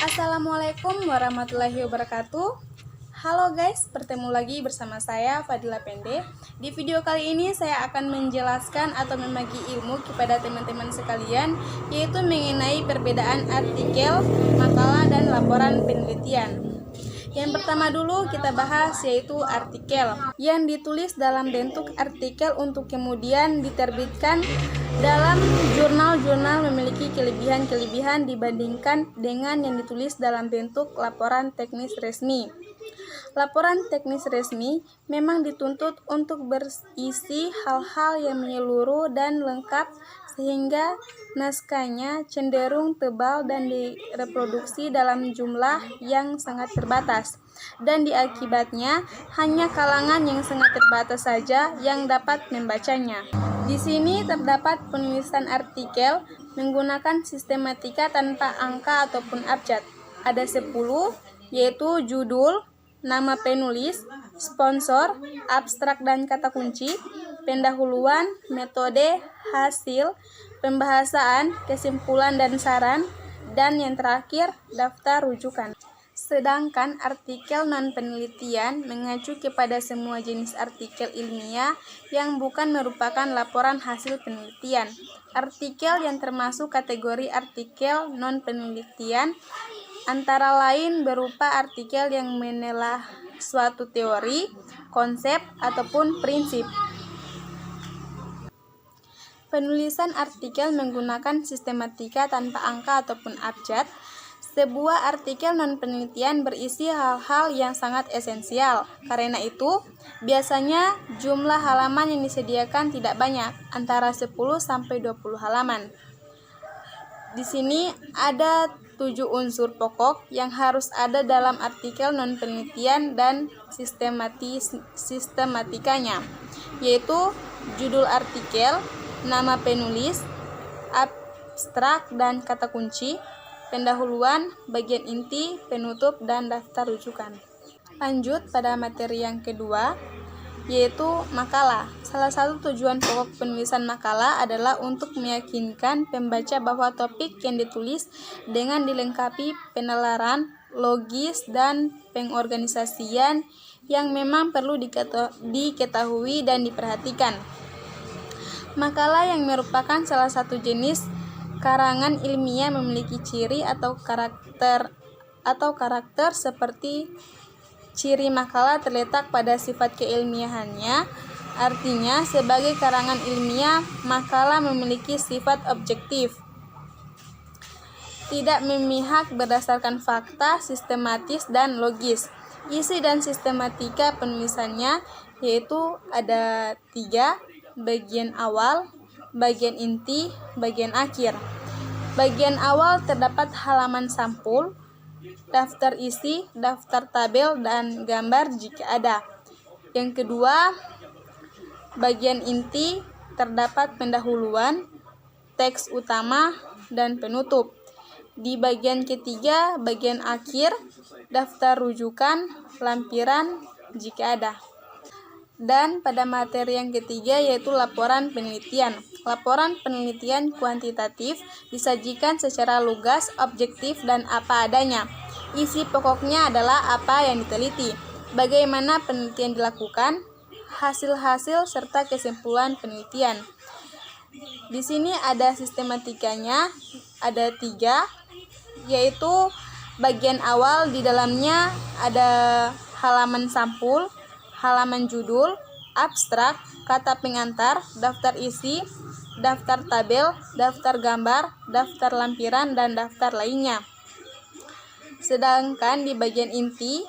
Assalamualaikum warahmatullahi wabarakatuh. Halo guys, bertemu lagi bersama saya Fadila Pende. Di video kali ini saya akan menjelaskan atau membagi ilmu kepada teman-teman sekalian, yaitu mengenai perbedaan artikel, makalah, dan laporan penelitian. Yang pertama dulu kita bahas yaitu artikel yang ditulis dalam bentuk artikel untuk kemudian diterbitkan dalam jurnal-jurnal memiliki kelebihan-kelebihan dibandingkan dengan yang ditulis dalam bentuk laporan teknis resmi. Laporan teknis resmi memang dituntut untuk berisi hal-hal yang menyeluruh dan lengkap sehingga naskahnya cenderung tebal dan direproduksi dalam jumlah yang sangat terbatas, dan diakibatnya hanya kalangan yang sangat terbatas saja yang dapat membacanya. Di sini terdapat penulisan artikel menggunakan sistematika tanpa angka ataupun abjad. Ada 10, yaitu judul, nama penulis, sponsor, abstrak dan kata kunci, pendahuluan, metode, hasil, pembahasan, kesimpulan dan saran, dan yang terakhir, daftar rujukan. Sedangkan artikel non-penelitian mengacu kepada semua jenis artikel ilmiah yang bukan merupakan laporan hasil penelitian. Artikel yang termasuk kategori artikel non-penelitian antara lain berupa artikel yang menelah suatu teori, konsep, ataupun prinsip. Penulisan artikel menggunakan sistematika tanpa angka ataupun abjad. Sebuah artikel non-penelitian berisi hal-hal yang sangat esensial. Karena itu, biasanya jumlah halaman yang disediakan tidak banyak, antara 10 sampai 20 halaman. Di sini ada 7 unsur pokok yang harus ada dalam artikel non-penelitian dan sistematikanya, yaitu judul artikel, nama penulis, abstrak dan kata kunci, pendahuluan, bagian inti, penutup, dan daftar rujukan. Lanjut pada materi yang kedua, yaitu makalah. Salah satu tujuan pokok penulisan makalah adalah untuk meyakinkan pembaca bahwa topik yang ditulis dengan dilengkapi penalaran, logis, dan pengorganisasian yang memang perlu diketahui dan diperhatikan. Makalah yang merupakan salah satu jenis karangan ilmiah memiliki ciri atau karakter seperti ciri makalah terletak pada sifat keilmiahannya. Artinya, sebagai karangan ilmiah, makalah memiliki sifat objektif, tidak memihak berdasarkan fakta, sistematis, dan logis. Isi dan sistematika penulisannya yaitu ada 3, bagian awal, bagian inti, bagian akhir. Bagian awal terdapat halaman sampul, daftar isi, daftar tabel, dan gambar jika ada. Yang kedua, bagian inti terdapat pendahuluan, teks utama, dan penutup. Di bagian ketiga, bagian akhir, daftar rujukan, lampiran jika ada. Dan pada materi yang ketiga yaitu laporan penelitian. Laporan penelitian kuantitatif disajikan secara lugas, objektif, dan apa adanya. Isi pokoknya adalah apa yang diteliti, bagaimana penelitian dilakukan, hasil-hasil, serta kesimpulan penelitian. Di sini ada sistematikanya, ada 3, yaitu bagian awal, di dalamnya ada halaman sampul, halaman judul, abstrak, kata pengantar, daftar isi, daftar tabel, daftar gambar, daftar lampiran, dan daftar lainnya. Sedangkan di bagian inti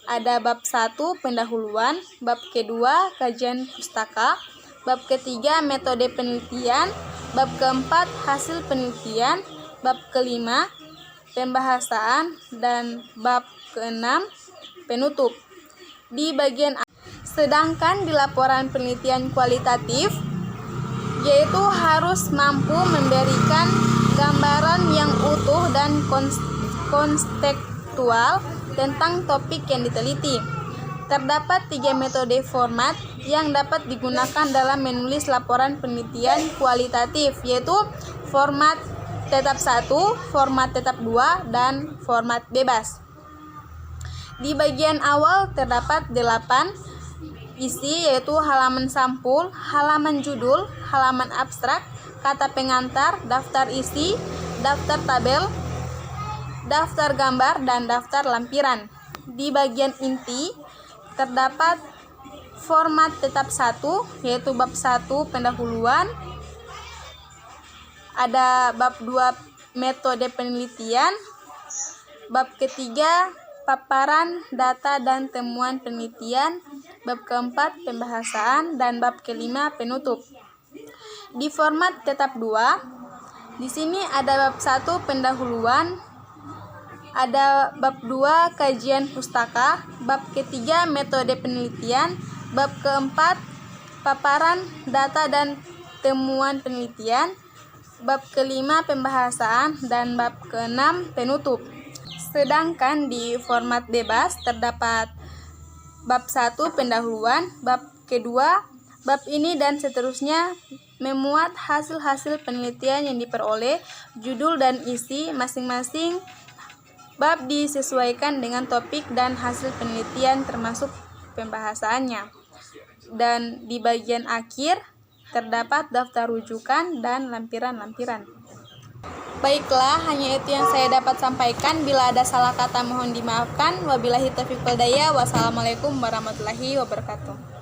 ada bab 1 pendahuluan, bab kedua kajian pustaka, bab ketiga metode penelitian, bab keempat hasil penelitian, bab kelima pembahasan, dan bab keenam penutup. Sedangkan di laporan penelitian kualitatif yaitu harus mampu memberikan gambaran yang utuh dan kontekstual tentang topik yang diteliti. Terdapat 3 metode format yang dapat digunakan dalam menulis laporan penelitian kualitatif, yaitu format tetap 1, format tetap 2, dan format bebas. Di bagian awal terdapat 8 isi, yaitu halaman sampul, halaman judul, halaman abstrak, kata pengantar, daftar isi, daftar tabel, daftar gambar, dan daftar lampiran. Di bagian inti terdapat format tetap 1, yaitu bab 1 pendahuluan, ada bab 2 metode penelitian, bab ketiga paparan data dan temuan penelitian, bab keempat pembahasan, dan bab kelima penutup. Di format tetap 2, di sini ada bab 1 pendahuluan, ada bab 2 kajian pustaka, bab ketiga metode penelitian, bab keempat paparan data dan temuan penelitian, bab kelima pembahasan, dan bab keenam penutup. Sedangkan di format bebas terdapat bab 1 pendahuluan, bab kedua, bab ini dan seterusnya memuat hasil-hasil penelitian yang diperoleh, judul dan isi masing-masing bab disesuaikan dengan topik dan hasil penelitian termasuk pembahasannya. Dan di bagian akhir terdapat daftar rujukan dan lampiran-lampiran. Baiklah, hanya itu yang saya dapat sampaikan. Bila ada salah kata mohon dimaafkan. Wabillahi taufiq wal hidayah. Wassalamualaikum warahmatullahi wabarakatuh.